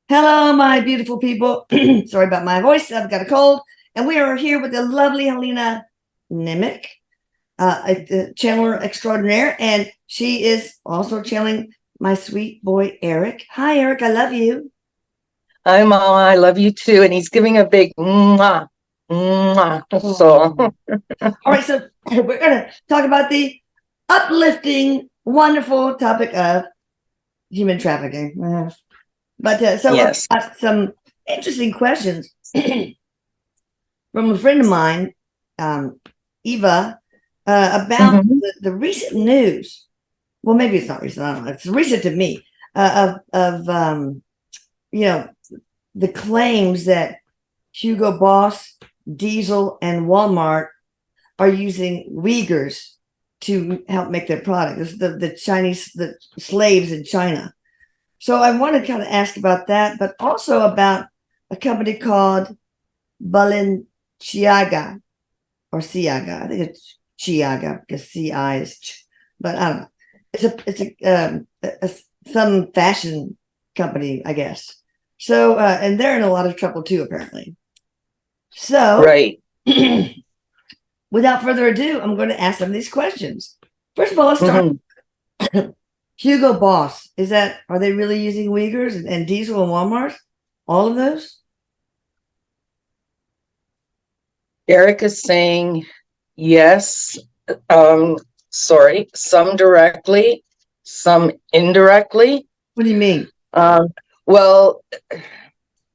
Hello, my beautiful people. Sorry about my voice. I've got a cold. And we are here with the lovely Helena Nimick, a channeler extraordinaire. And she is also channeling my sweet boy, Erik. Hi, Erik. I love you. Hi, Mama. I love you too. And he's giving a big mwah, mwah. So, All right. So we're going to talk about the uplifting, wonderful topic of human trafficking. But yes. some interesting questions from a friend of mine, Eva, about Mhm. the recent news. Well, maybe it's not recent. I don't know. It's recent to me of you know the claims that Hugo Boss, Diesel, and Walmart are using Uyghurs to help make their product. This is the slaves in China. So I want to kind of ask about that, but also about a company called Balenciaga or Ciaga. I think it's Chiaga because CI is, but I don't know. It's some fashion company, I guess. So and they're in a lot of trouble too, apparently. So Right. without further ado, I'm going to ask them these questions. First of all, let's start. Mhm. Hugo Boss, are they really using Uyghurs and Diesel and Walmart? All of those? Erik is saying yes. Um, Sorry, some directly, some indirectly. What do you mean? Um, well,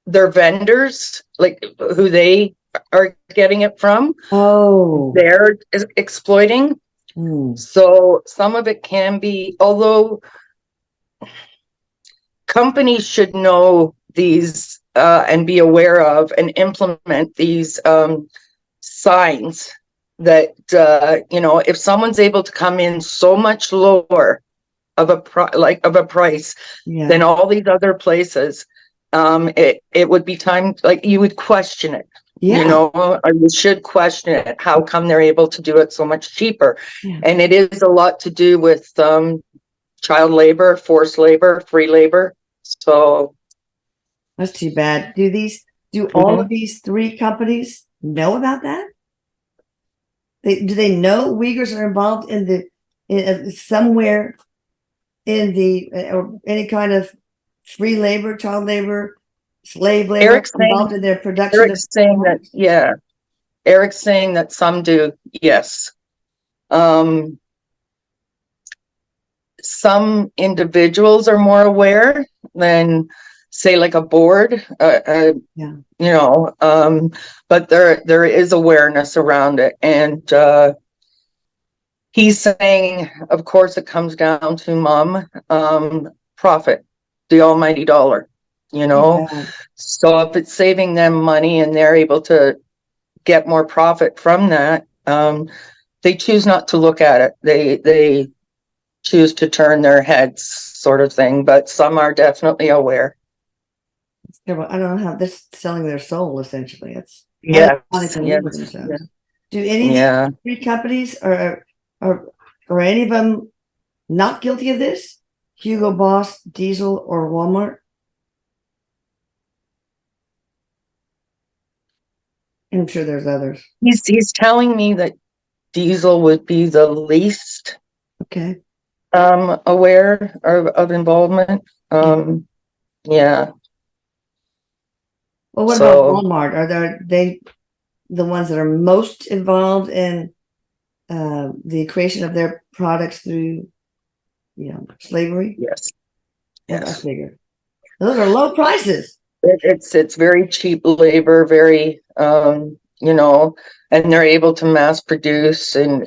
their vendors, like who they are getting it from, Oh. they're exploiting. Hmm. So some of it can be, although companies should know these and be aware of and implement these signs that if someone's able to come in so much lower of a price than Yeah. all these other places, it would be time, like, you would question it. Yeah. Or you should question it. How come they're able to do it so much cheaper? Yeah. And it is a lot to do with child labor, forced labor, free labor. So, That's too bad. Do all of mhm. these three companies know about that? Do they know Uyghurs are involved somewhere in the or any kind of free labor, child labor, slave labor Erik's involved saying, in their production of Erik's saying that, products? yeah, Erik's saying that some do, yes. Um, some individuals are more aware than, say, like a board, Yeah. but there is awareness around it. And he's saying, of course, it comes down to profit, the almighty dollar, Yeah. So if it's saving them money and they're able to get more profit from that, they choose not to look at it. They choose to turn their heads, sort of thing. But some are definitely aware. I don't know how they're selling their soul essentially. It's Yes, electronically yes, for yeah, themselves. Do any of these yeah. three companies or any of them not guilty of this? Hugo Boss, Diesel, or Walmart? I'm sure there's others. He's telling me that Diesel would be the least Okay. aware of involvement. Yeah. Yeah. Well, what about So Walmart? They the ones that are most involved in the creation of their products through, slavery? yes, Well, I yes. figured those are low prices. It's very cheap labor, very and they're able to mass produce, and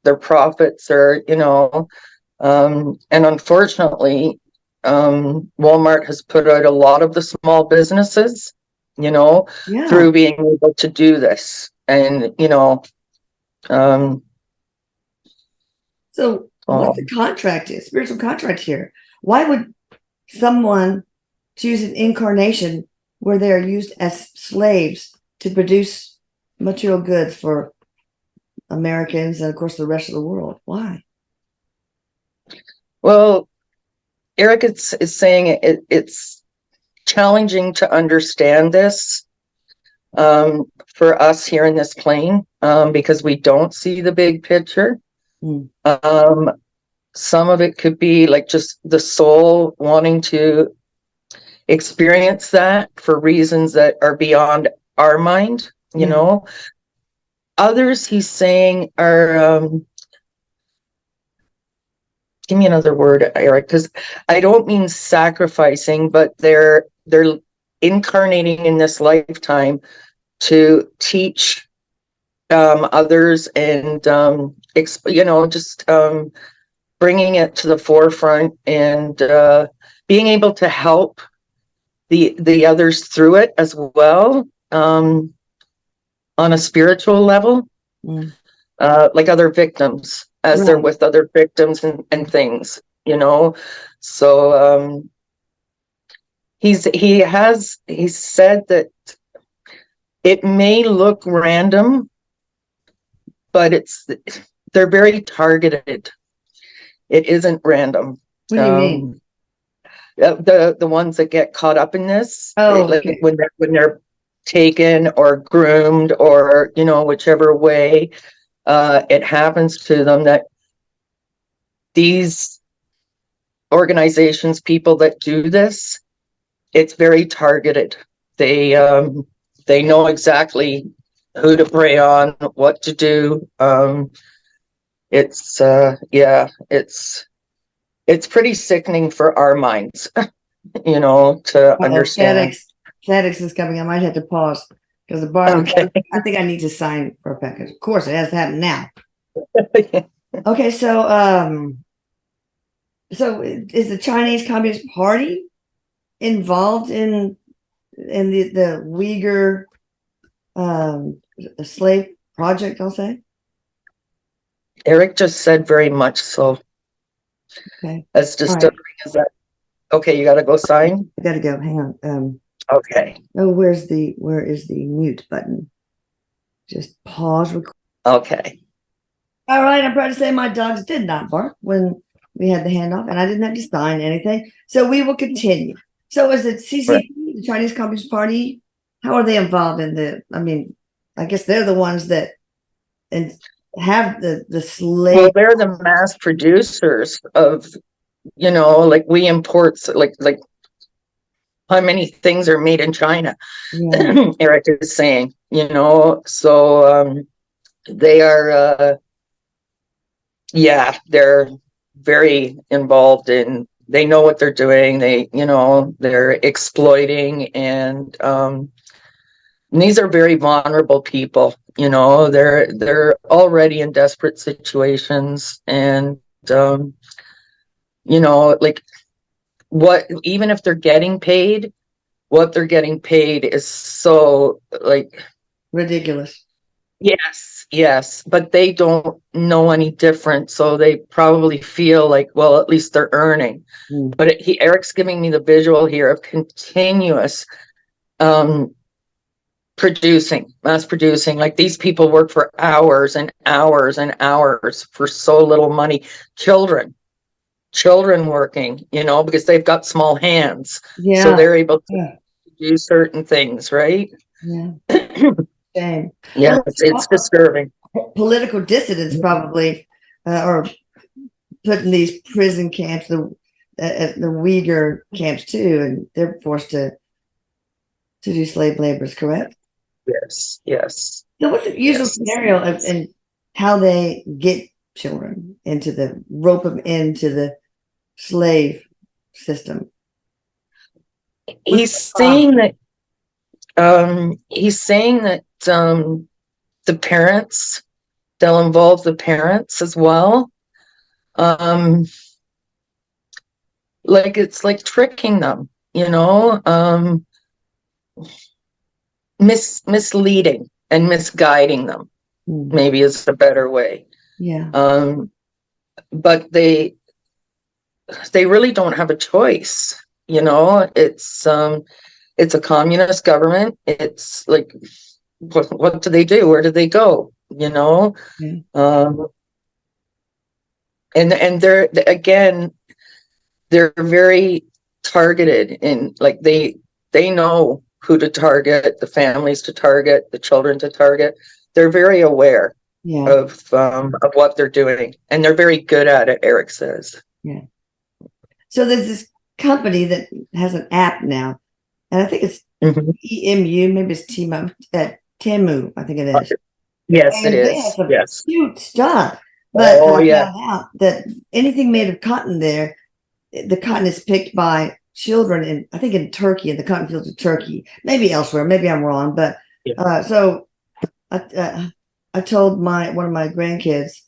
their profits are, and unfortunately, Walmart has put out a lot of the small businesses, Yeah. through being able to do this. And, um, So what's oh, the contract? Spiritual contract here? Why would someone choose an incarnation where they are used as slaves to produce material goods for Americans and, of course, the rest of the world? Why? well, Erik is saying it's challenging to understand this for us here in this plane, because we don't see the big picture. Some of it could be like just the soul wanting to experience that for reasons that are beyond our mind, you know. Others, he's saying, are give me another word, Erik, because I don't mean sacrificing, but they're incarnating in this lifetime to teach others, and you know, just bringing it to the forefront, and being able to help the others through it as well, on a spiritual level, like other victims, as they're with other victims and things, you know. So he said that it may look random, but they're very targeted. It isn't random. What do you mean? The ones that get caught up in this, okay. when they're taken or groomed, or, you know, whichever way it happens to them, that these organizations, people that do this, it's very targeted. They know exactly who to prey on, what to do. It's pretty sickening for our minds, you know, to understand. FedEx is coming. I might have to pause because the bar. Okay. I think I need to sign for a package. Of course, it has to happen now. Okay, so is the Chinese Communist Party involved in the Uyghur slave project? I'll say. Erik just said very much so. Okay. As disturbing as that. Okay, you got to go sign. I got to go. Hang on. Okay. Oh, where is the mute button? Just pause. Okay. All right. I'm proud to say my dogs did not bark when we had the handoff, and I didn't have to sign anything. So we will continue. So is it CCP, the Chinese Communist Party? How are they involved in the? I mean, I guess they're the ones that have the slave. Well, they're the mass producers of, you know, like we import, like how many things are made in China. Erik is saying, you know, so they are they're very involved in, they know what they're doing. They, you know, they're exploiting, and these are very vulnerable people, you know. They're already in desperate situations, and you know, like, even if they're getting paid, what they're getting paid is so, like, ridiculous. Yes, but they don't know any different, so they probably feel like, well, at least they're earning. But Erik's giving me the visual here of continuous mass producing. Like, these people work for hours and hours and hours for so little money. Children working, you know, because they've got small hands, so they're able to do certain things, right? Shame. Yeah, it's disturbing. Political dissidents probably are put in these prison camps, the Uyghur camps too, and they're forced to do slave labor. Is correct? Yes. So what's the usual scenario and how they get children rope them into the slave system? He's saying that the parents, they'll involve the parents as well. Like, it's like tricking them, you know, misleading and misguiding them, maybe is a better way. But they really don't have a choice, you know. It's a communist government. It's like, what do they do? Where do they go? You know? And they're very targeted, in like, they they know who to target, the families to target, the children to target. They're very aware of what they're doing, and they're very good at it, Erik says. Yeah. So there's this company that has an app now, and I think it's EMU, maybe it's Temu, I think it is. Yes, and it they is. have some Yes. cute stuff. But Oh, I yeah. found out that anything made of cotton there, the cotton is picked by children in, I think, in Turkey, in the cotton fields of Turkey, maybe elsewhere. Maybe I'm wrong, but so I told one of my grandkids,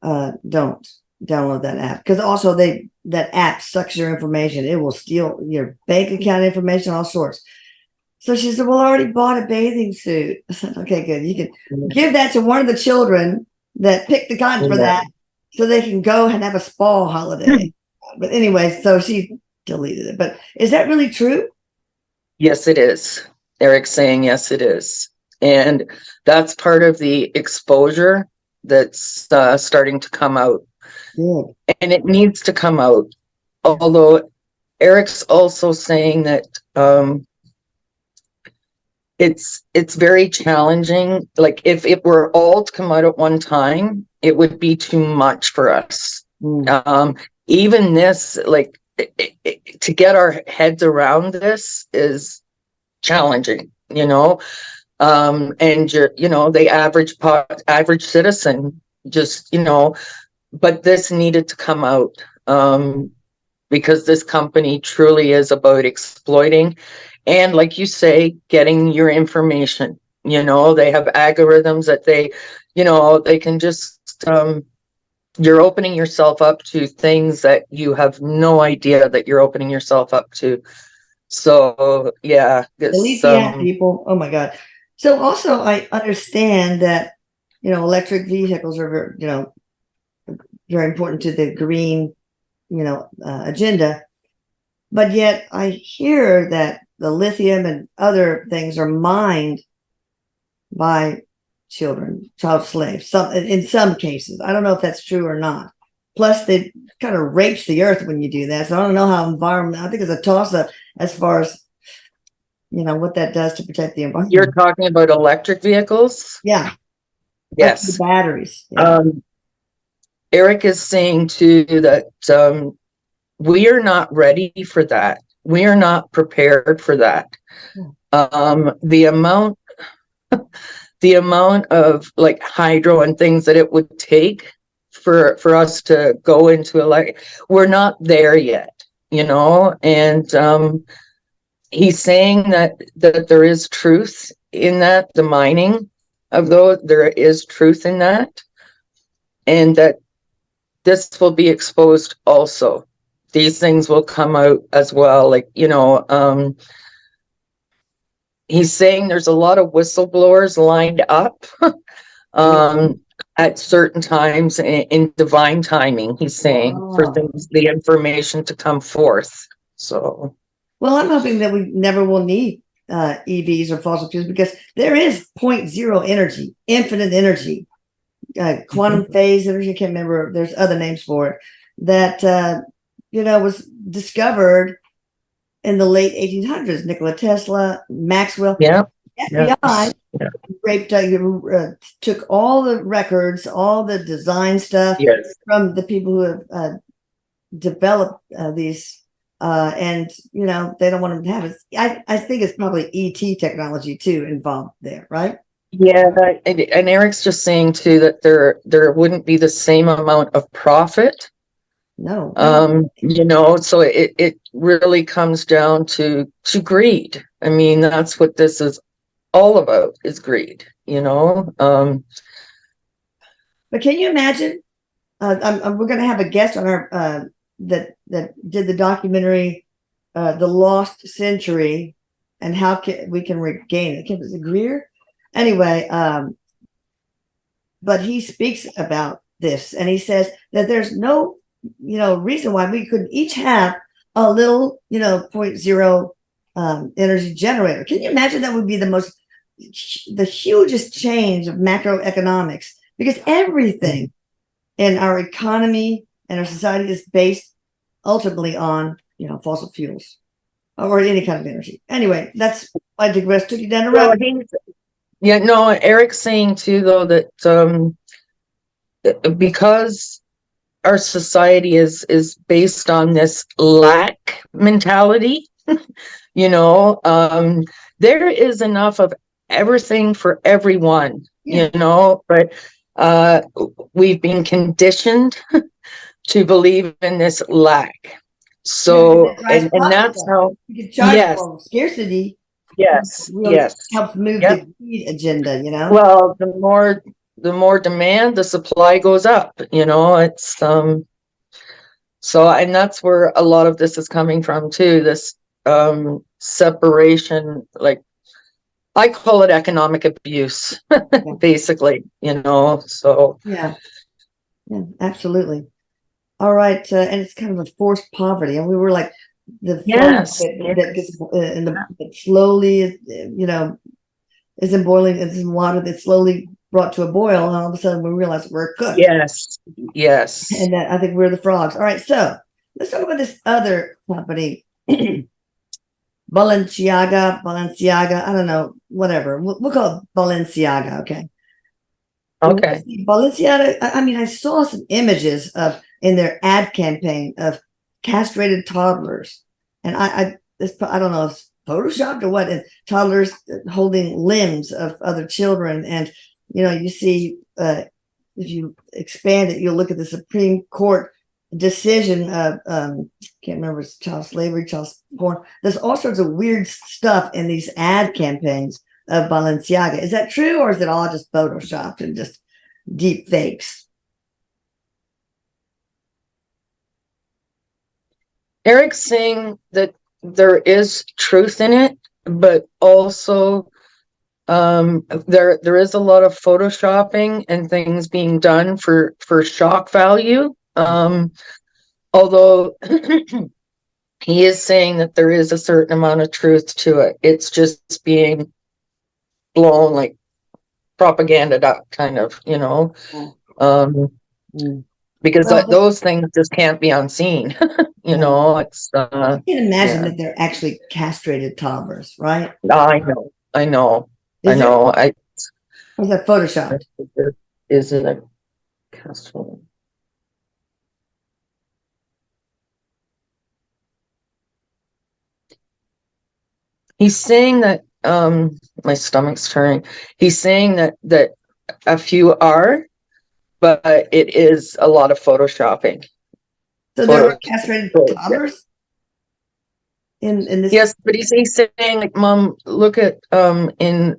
don't download that app, because also that app sucks your information. It will steal your bank account information, all sorts. So she said, well, I already bought a bathing suit. I said, okay, good. You can give that to one of the children that picked the cotton for that, so they can go and have a spa holiday. But anyway, so she deleted it. But is that really true? Yes, it is. Erik's saying yes, it is. And that's part of the exposure that's starting to come out. Good. And it needs to come out. Although Erik's also saying that it's very challenging. Like, if it were all to come out at one time, it would be too much for us. Even this, like, to get our heads around this is challenging, you know. And the average citizen just, but this needed to come out, because this company truly is about exploiting. And like you say, getting your information. They have algorithms that they can just, you're opening yourself up to things that you have no idea that you're opening yourself up to. So yeah, Delete the app, people. Oh my God. So also I understand that, electric vehicles are, very important to the green, agenda. But yet I hear that the lithium and other things are mined by children, child slaves, in some cases. I don't know if that's true or not. Plus, it kind of rapes the earth when you do that. So I don't know how I think it's a toss-up as far as, what that does to protect the environment. You're talking about electric vehicles? Yeah. Yes. Like the batteries. Yeah. Erik is saying too that we are not ready for that. We are not prepared for that. The amount of like hydro and things that it would take for us to go into we're not there yet, and he's saying that there is truth in that, the mining of those, there is truth in that, and that this will be exposed also. These things will come out as well. He's saying there's a lot of whistleblowers lined up at certain times in divine timing, he's saying, for the information to come forth. So, well, I'm hoping that we never will need EVs or fossil fuels, because there is 0.0 energy, infinite energy, quantum phase energy. I can't remember. There's other names for it that, was discovered in the late 1800s. Nikola Tesla, Maxwell. Yeah. FBI raped, took all the records, all the design stuff from the people who have developed these, and they don't want them to have it. I think it's probably ET technology too involved there, right? Yeah, and Erik's just saying too that there wouldn't be the same amount of profit. No. So it really comes down to greed. I mean, that's what this is all about, is greed, But can you imagine? We're going to have a guest on our that did the documentary, "The Lost Century," and how we can regain it. Was it Greer? Anyway, but he speaks about this, and he says that there's no reason why we couldn't each have a little 0.0 energy generator. Can you imagine? That would be the hugest change of macroeconomics, because everything in our economy and our society is based ultimately on fossil fuels. or any kind of energy. Anyway, that's, I digress, took you down the Well, road. yeah, no, Eric's saying too, though, that because our society is based on this lack mentality, there is enough of everything for everyone, but we've been conditioned to believe in this lack. So, and that's how, you can charge yes, for scarcity. yes, Really yes. helps move Yep. the greed agenda, Well, the more demand, the supply goes up, it's, so, and that's where a lot of this is coming from too, this, separation, like, I call it economic abuse, basically, so. Yeah, absolutely. All right, and it's kind of a forced poverty, and we were like the Yes. that gets that slowly, is in boiling, it's in water that's slowly brought to a boil, and all of a sudden we realize we're cooked. Yes. And that I think we're the frogs. All right, so let's talk about this other company, Balenciaga. I don't know, whatever. We'll call it Balenciaga. Okay. Balenciaga. I mean, I saw some images of in their ad campaign of castrated toddlers, and I don't know if it's photoshopped or what. And toddlers holding limbs of other children, and you see if you expand it, you'll look at the Supreme Court decision of can't remember, it's child slavery, child porn. There's all sorts of weird stuff in these ad campaigns of Balenciaga. Is that true, or is it all just photoshopped and just deep fakes? Eric's saying that there is truth in it, but also there is a lot of photoshopping and things being done for shock value. Although he is saying that there is a certain amount of truth to it. It's just being blown like propaganda up, kind of, because those things just can't be unseen. It's I can imagine that they're actually castrated toddlers, right? I know. Is that photoshopped? Is it a castrated? He's saying that my stomach's turning. He's saying that a few are, but it is a lot of photoshopping. So there were castrated toddlers in this. Yes, but he's saying, like, Mom, look at in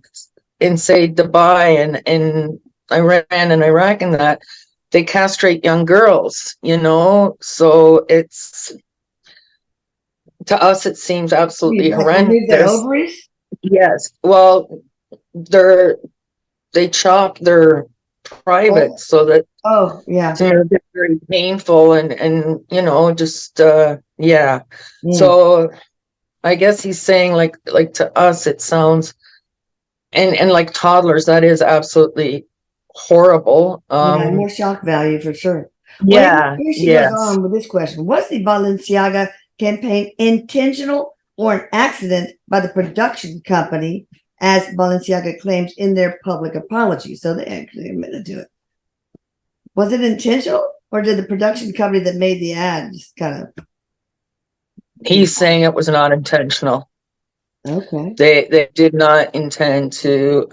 say Dubai and Iran and Iraq and that they castrate young girls, so it's, to us it seems absolutely horrendous. Remove their ovaries? Yes. Well, they chop their private so that to make it very painful and just so I guess he's saying like to us it sounds and like toddlers, that is absolutely horrible. More shock value for sure. Here she goes on with this question. Was the Balenciaga campaign intentional or an accident by the production company, as Balenciaga claims in their public apology? So they actually admitted to it. Was it intentional, or did the production company that made the ad just kind of? He's saying it was not intentional. Okay. They did not intend to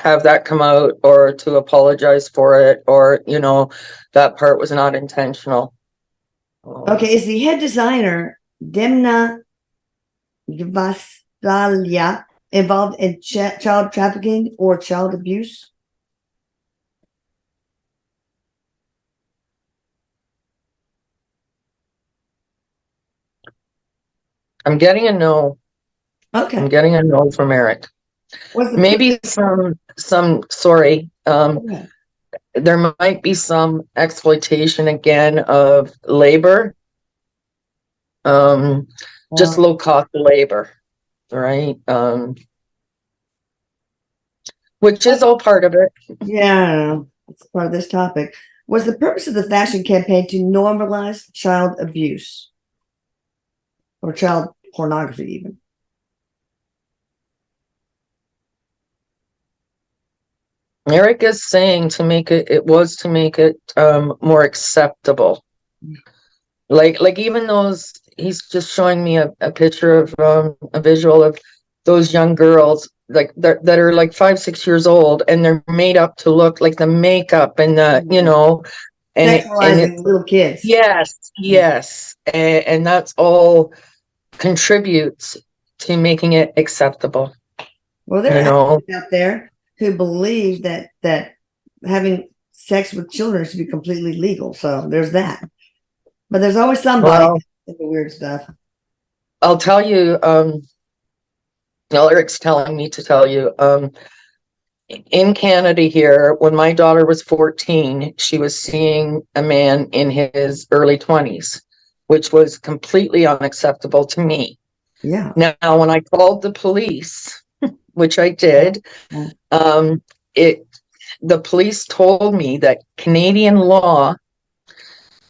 have that come out or to apologize for it, or that part was not intentional. Okay, is the head designer Demna Gvasalia involved in child trafficking or child abuse? I'm getting a no. Okay. I'm getting a no from Erik. Maybe some sorry. There might be some exploitation again of labor. Just low cost labor, right? Which is all part of it. Yeah, it's part of this topic. Was the purpose of the fashion campaign to normalize child abuse or child pornography even. Erik is saying to make it more acceptable. Like even those, he's just showing me a picture of a visual of those young girls like that are like 5-6 years old, and they're made up to look like the makeup and the, you know, and Sexualizing little kids. Yes, and that's all contributes to making it acceptable. Well, there are activists out there who believe that having sex with children should be completely legal. So there's that. But there's always somebody into weird stuff. I'll tell you, Erik's telling me to tell you, in Canada here, when my daughter was 14, she was seeing a man in his early 20s, which was completely unacceptable to me. Yeah. Now, when I called the police, which I did, the police told me that Canadian law,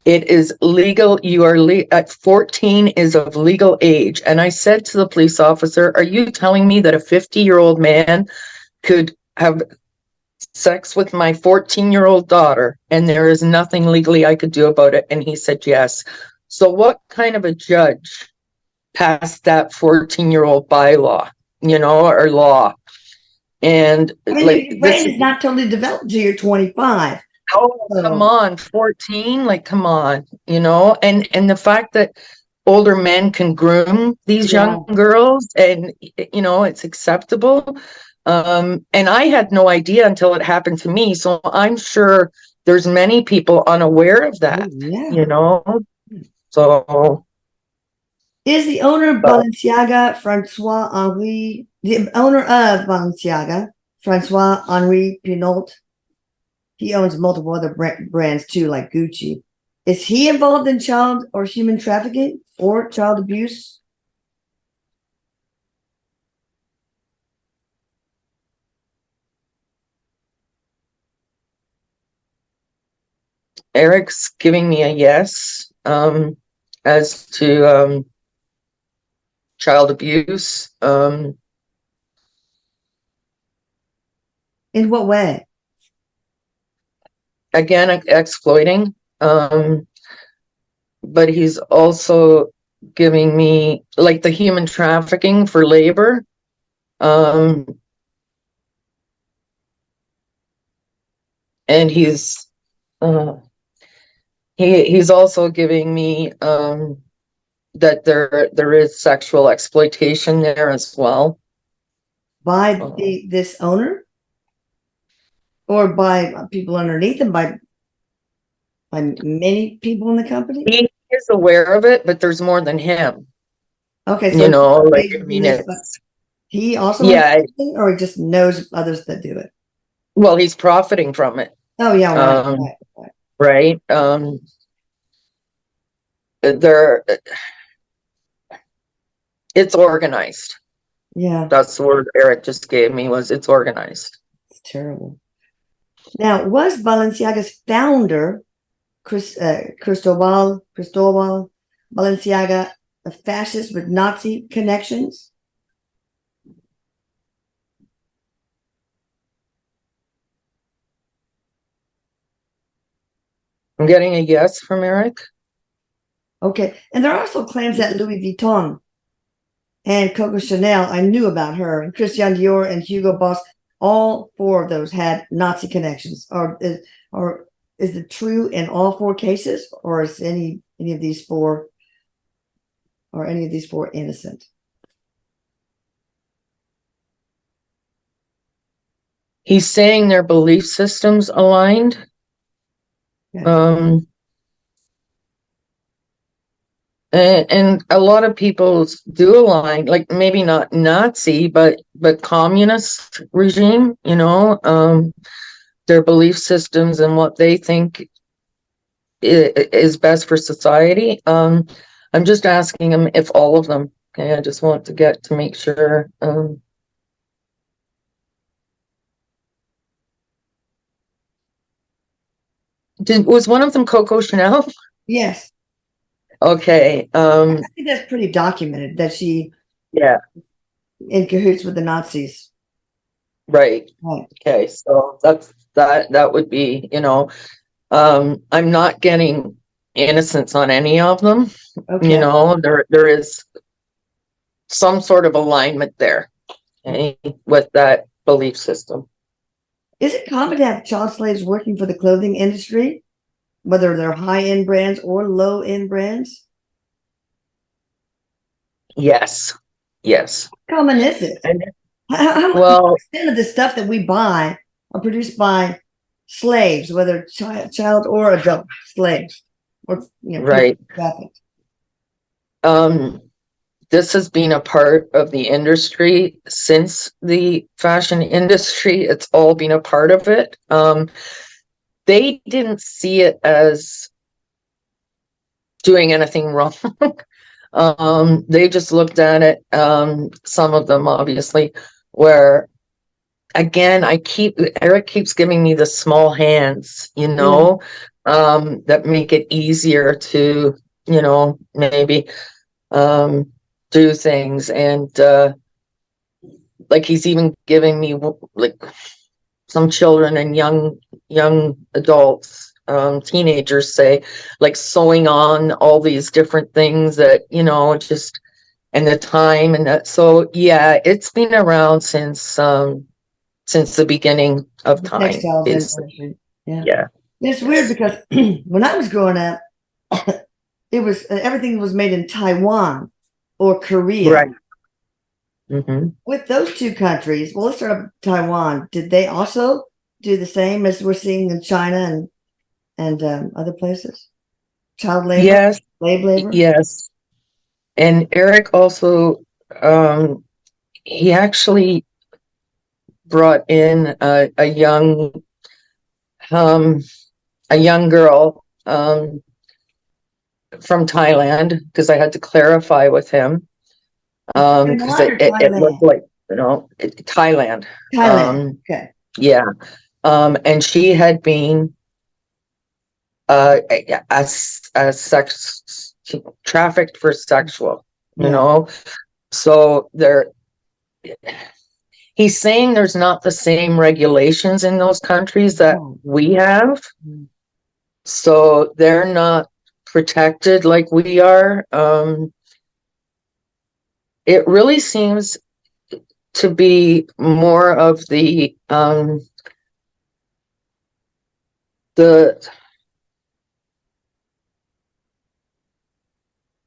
it is legal. You are at 14 is of legal age. And I said to the police officer, are you telling me that a 50-year-old man could have sex with my 14-year-old daughter and there is nothing legally I could do about it? And he said, yes. So what kind of a judge passed that 14-year-old bylaw, you know, or law? And I mean, like, your brain is not totally developed until you're 25. Oh, come on, 14, like, come on, you know, and the fact that older men can groom these young girls and, you know, it's acceptable. And I had no idea until it happened to me. So I'm sure there's many people unaware of that, you know, so. Is the owner of Balenciaga, the owner of Balenciaga, Francois-Henri Pinault, he owns multiple other brands too, like Gucci. Is he involved in child or human trafficking or child abuse? Erik's giving me a yes, as to child abuse. In what way? Again, exploiting. But he's also giving me like the human trafficking for labor. And he's also giving me that there is sexual exploitation there as well. By this owner? Or by people underneath him, by many people in the company? He is aware of it, but there's more than him. Okay, so you know, like, I mean, he also or he just knows others that do it. Well, he's profiting from it. Oh yeah, right. It's organized. Yeah, that's the word Erik just gave me, was it's organized. It's terrible. Now, was Balenciaga's founder, Cristobal Balenciaga, a fascist with Nazi connections? I'm getting a yes from Erik. Okay, and there are also claims that Louis Vuitton and Coco Chanel, I knew about her, and Christian Dior and Hugo Boss, all four of those had Nazi connections. Or is it true in all four cases, or is any of these four innocent? He's saying their belief systems aligned. Yeah. And a lot of people do align, like maybe not Nazi, but communist regime, you know, their belief systems and what they think is best for society. I'm just asking him if all of them. Okay, I just want to make sure. Was one of them Coco Chanel? Yes. Okay. I think that's pretty documented that she Yeah. in cahoots with the Nazis. Right. Right. Okay. So that would be, I'm not getting innocence on any of them. Okay. There is some sort of alignment there, okay, with that belief system. Is it common to have child slaves working for the clothing industry, whether they're high-end brands or low-end brands? Yes. Yes. How common is it? And How well, percent of the stuff that we buy are produced by slaves, whether child or adult slaves, or right. trafficked? Um, this has been a part of the industry since the fashion industry. It's all been a part of it. They didn't see it as doing anything wrong. They just looked at it, some of them obviously, where again, Erik keeps giving me the small hands, that make it easier to, maybe do things. And like he's even giving me like some children and young adults, teenagers, say, like sewing on all these different things that, just, and the time and that. So yeah, it's been around since the beginning of The time, textiles basically. industry. Yeah. Yeah. It's weird because when I was growing up, it was everything was made in Taiwan or Korea. Right. Mm-hmm. With those two countries, well, let's start with Taiwan. Did they also do the same as we're seeing in China and other places? Child labor, Yes. slave labor. Yes. And Erik also, he actually brought in a young girl from Thailand, because I had to clarify with him, because it looked like, Thailand. Thailand. Okay. Yeah. And she had been a sex trafficked for sexual, so he's saying there's not the same regulations in those countries that we have, so they're not protected like we are. It really seems to be more of the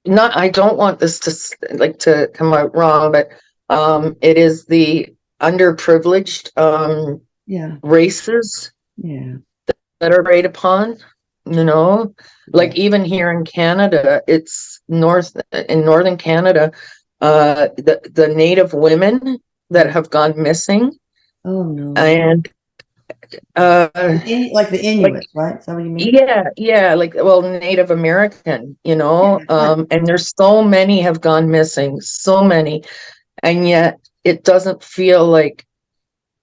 not, I don't want this to come out wrong, but it is the underprivileged races that are preyed upon, like even here in Canada, it's in northern Canada, the Native women that have gone missing. Oh no. And like the Inuits, right? Is that what you mean? Yeah, like, well, Native American, and there's so many have gone missing, so many, and yet it doesn't feel like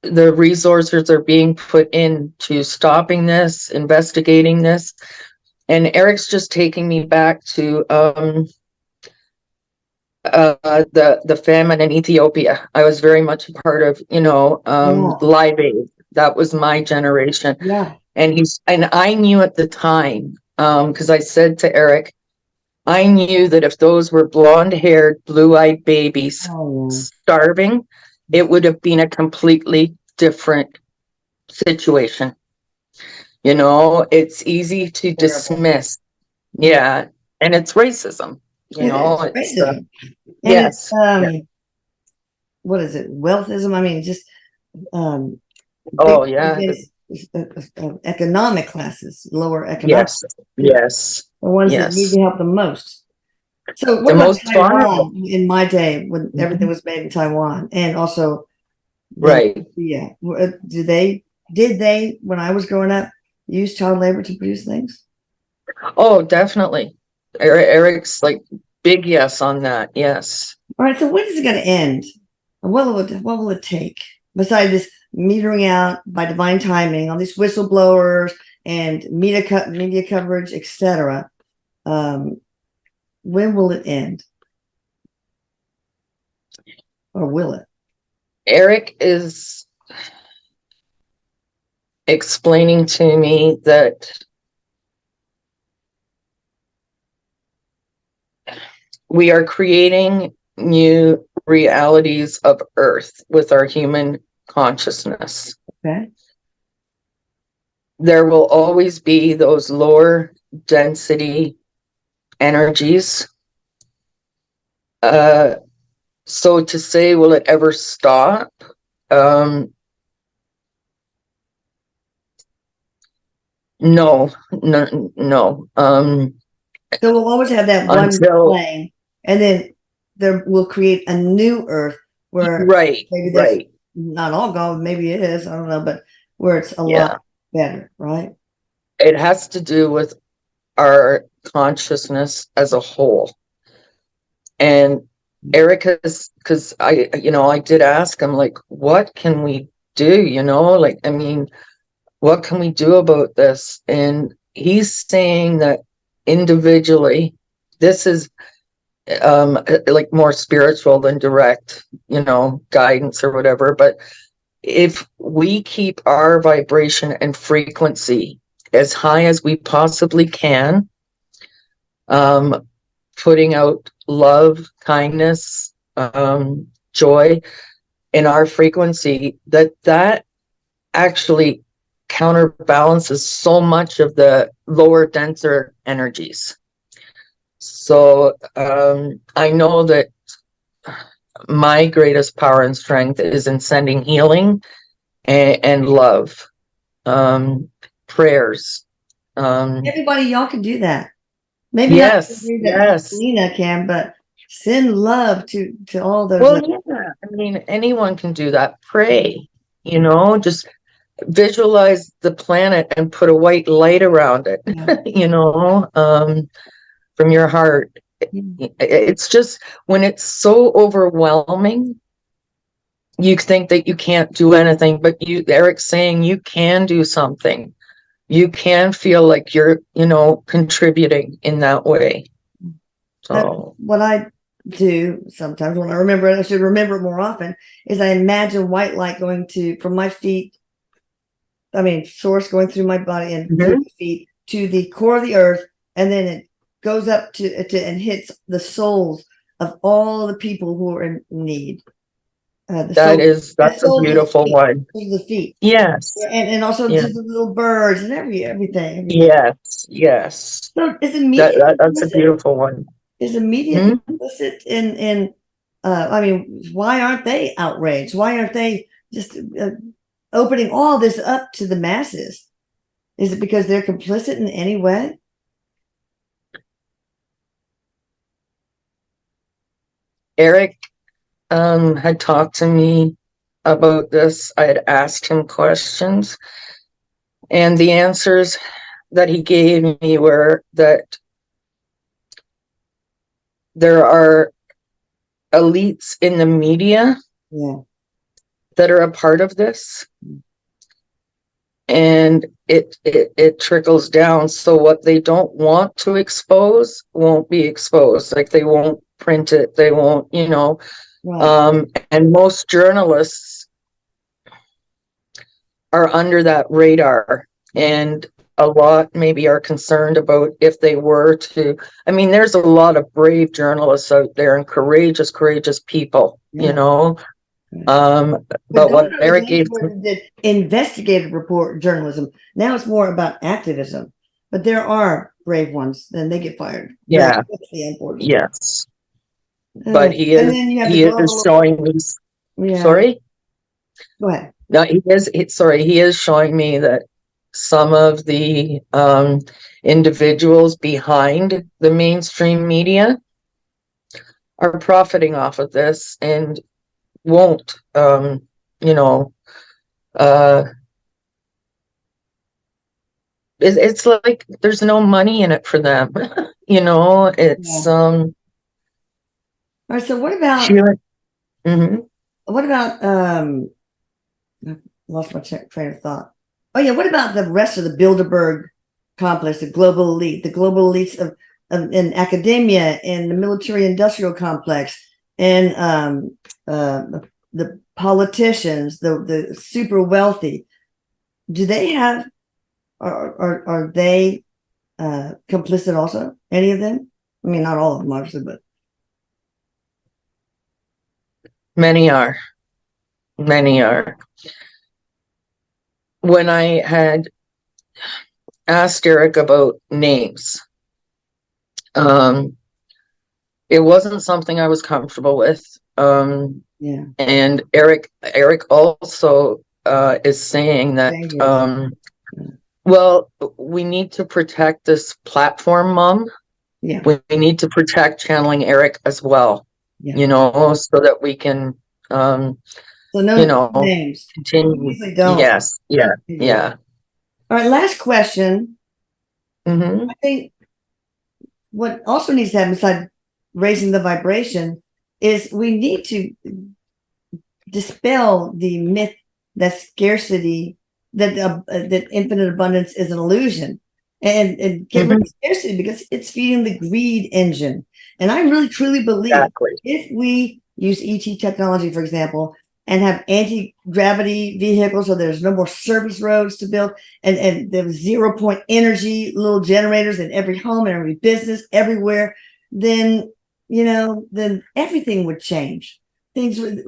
the resources are being put into stopping this, investigating this. And Erik's just taking me back to the famine in Ethiopia. I was very much a part of, Live Aid. That was my generation. Yeah. And I knew at the time, because I said to Erik, I knew that if those were blonde-haired, blue-eyed babies starving, it would have been a completely different situation. It's easy to dismiss. Yeah. And it's racism. It's racism. Yes. What is it? Wealthism. I mean, just economic classes, lower economic. Yes. The ones that need to help the most. So what about Taiwan in my day when everything was made in Taiwan, and also did they when I was growing up use child labor to produce things? Oh, definitely. Erik's like big yes on that. Yes. All right. So when is it going to end? What will it take besides this metering out by divine timing, all these whistleblowers and media coverage, etc.? when will it end? Or will it? Erik is explaining to me that we are creating new realities of Earth with our human consciousness. Okay. There will always be those lower density energies. So to say, will it ever stop? No. So we'll always have that one plane, and then there will create a new Earth where maybe that's not all gone, maybe it is, I don't know, but where it's a lot better, right? It has to do with our consciousness as a whole. And Erik has, because I did ask him, like, what can we do? Like, I mean, what can we do about this? And he's saying that individually, this is like more spiritual than direct, guidance or whatever. But if we keep our vibration and frequency as high as we possibly can, putting out love, kindness, joy in our frequency, that actually counterbalances so much of the lower, denser energies. So I know that my greatest power and strength is in sending healing and love, prayers. Everybody, y'all can do that. Maybe yes, not Helena can, but send love to all those. Well, yeah, I mean, anyone can do that. Pray, just visualize the planet and put a white light around it, from your heart. It's just when it's so overwhelming, you think that you can't do anything, but Erik's saying you can do something. You can feel like you're, contributing in that way. So what I do sometimes when I remember it, I should remember it more often, is I imagine white light going from my feet, source going through my body and through the feet to the core of the earth, and then it goes up to and hits the souls of all the people who are in need. That's a beautiful one. The feet, yes, and also to the little birds and everything. Yes. So it's immediate. That's a beautiful one. Is immediately implicit in. Why aren't they outraged? Why aren't they just opening all this up to the masses? Is it because they're complicit in any way? Erik had talked to me about this. I had asked him questions, and the answers that he gave me were that there are elites in the media that are a part of this, and it trickles down. So what they don't want to expose won't be exposed. Like, they won't print it, they won't, and most journalists are under that radar, and a lot maybe are concerned about if they were to. There's a lot of brave journalists out there and courageous people, but what Erik gave did investigative report journalism. Now it's more about activism, but there are brave ones, then they get fired. Yes. But he is showing me. Sorry? Go ahead. No, he is showing me that some of the individuals behind the mainstream media are profiting off of this and won't, it's like there's no money in it for them. It's all right, so what about I lost my train of thought. Oh yeah, what about the rest of the Bilderberg complex, the global elites in academia, in the military industrial complex, and the politicians, the super wealthy, do they have, are they complicit also? Any of them? I mean, not all of them, obviously, but Many are. Many are. When I had asked Erik about names, it wasn't something I was comfortable with. yeah. And Erik also is saying that well, we need to protect this platform, Mom. Yeah. We need to protect Channeling Erik as well. Yeah. You know, so that we can so no, you know, names. continue. Usually don't. Yes, yeah, yeah. All right, last question. Mm-hmm. I think what also needs to happen besides raising the vibration is we need to dispel the myth that scarcity, that infinite abundance is an illusion, and get rid of scarcity, because it's feeding the greed engine. And I really truly believe if we use ET technology, for example, and have anti-gravity vehicles, so there's no more surface roads to build, and there's 0 point energy little generators in every home and every business everywhere, then then everything would change. Things we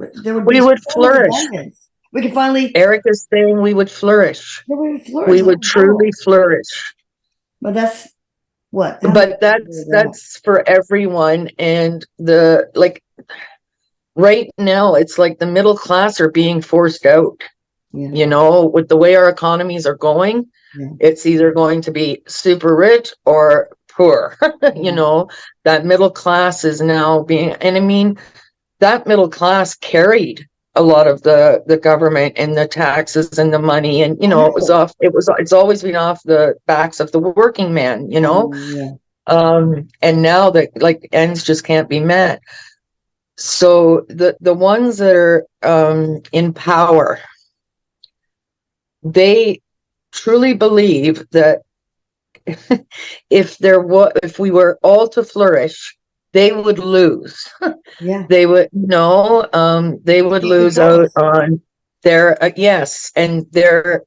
would flourish. Abundance. We could finally. Erik is saying we would flourish. We would truly flourish. But that's what. But that's for everyone, and right now, it's like the middle class are being forced out. Yeah. You know, with the way our economies are going, it's either going to be super rich or poor. You know, that middle class is now being, and I mean, that middle class carried a lot of the government and the taxes and the money, and it's always been off the backs of the working man. You know, and now that ends just can't be met. So the ones that are in power, they truly believe that if we were all to flourish, they would lose. Yeah, they would they would lose out on their and their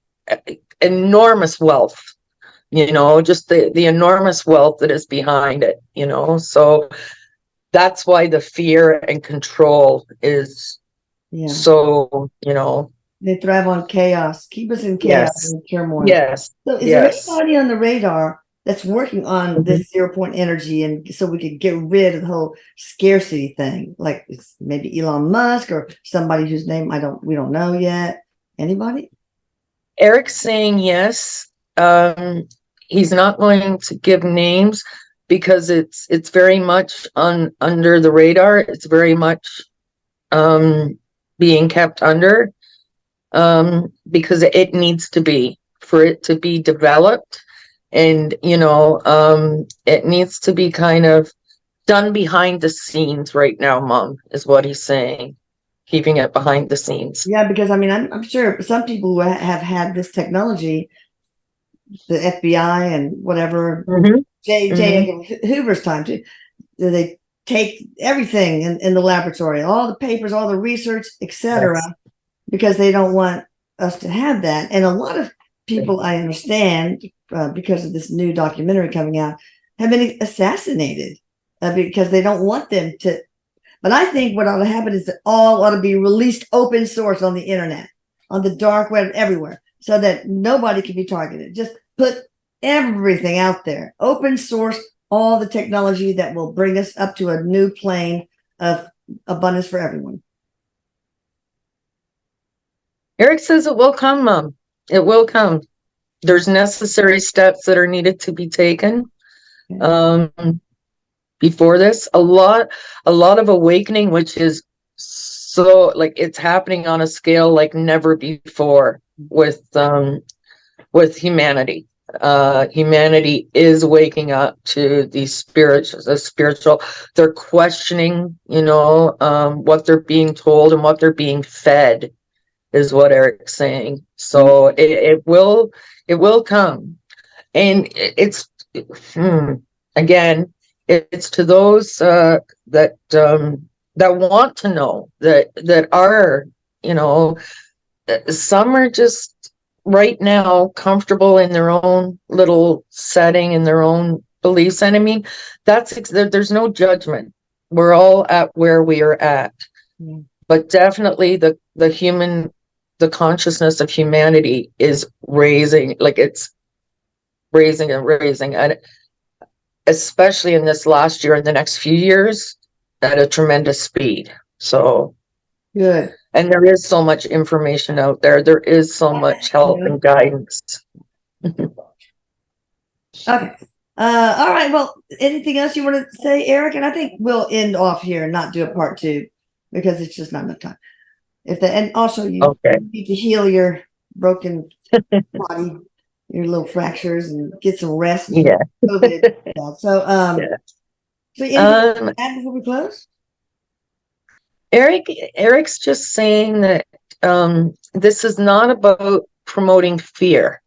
enormous wealth. You know, just the enormous wealth that is behind it. You know, so. That's why the fear and control is so, They thrive on chaos. Keep us in chaos and turmoil. Yes. So is there anybody on the radar that's working on this 0 point energy, and so we could get rid of the whole scarcity thing? Like it's maybe Elon Musk or somebody whose name we don't know yet. Anybody? Erik's saying yes. He's not going to give names, because it's very much under the radar. It's very much being kept under, because it needs to be, for it to be developed, and it needs to be kind of done behind the scenes right now, Mom, is what he's saying. Keeping it behind the scenes. Yeah, because I mean, I'm sure some people who have had this technology, the FBI and whatever, J. Hoover's time too, they take everything in the laboratory, all the papers, all the research, etc., because they don't want us to have that. And a lot of people, I understand, because of this new documentary coming out, have been assassinated because they don't want them to. But I think what ought to happen is that all ought to be released open source on the internet, on the dark web, everywhere, so that nobody can be targeted. Just put everything out there, open source, all the technology that will bring us up to a new plane of abundance for everyone. Erik says it will come, Mom. It will come. There's necessary steps that are needed to be taken. Before this, a lot of awakening, which is so it's happening on a scale like never before with humanity. Humanity is waking up to the spiritual. They're questioning, what they're being told and what they're being fed, is what Erik's saying. So it will come, and it's again. it's to those that want to know, that are, you know, some are just right now comfortable in their own little setting, in their own beliefs. And I mean, there's no judgment. We're all at where we are at. Yeah. But definitely the consciousness of humanity is raising, like it's raising and raising, and especially in this last year and the next few years at a tremendous speed. So Good. and there is so much information out there. There is so much help and guidance. Okay. All right. Well, anything else you want to say, Erik? And I think we'll end off here and not do a part 2 because it's just not enough time. And also you need to heal your broken body, your little fractures, and get some rest. Yeah. COVID. So anything to add before we close? Erik's just saying that this is not about promoting fear.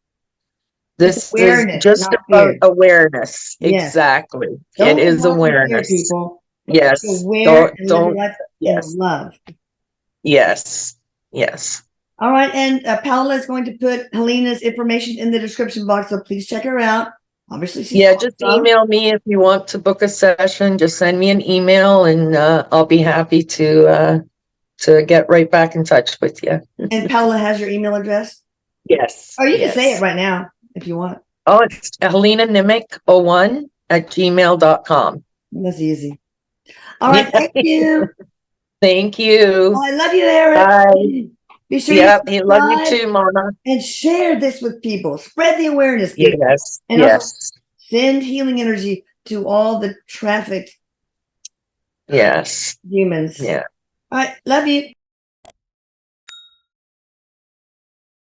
This is just about awareness. Yes. Exactly. It is awareness. Fear, people. Yes. Don't. Yes. Love. Yes. Yes. All right. And Paola is going to put Helena's information in the description box, so please check her out. Obviously, just email me if you want to book a session. Just send me an email, and I'll be happy to get right back in touch with you. And Paola has your email address? Yes. Or you can say it right now if you want. Oh, it's Helena Nimick 01 @gmail.com. That's easy. All right. Thank you. Thank you. Oh, I love you, Erik. Bye. Be sure he love you too, Mona. And share this with people. Spread the awareness. People. Yes. And also send healing energy to all the trafficked humans. Yeah. All right. Love you.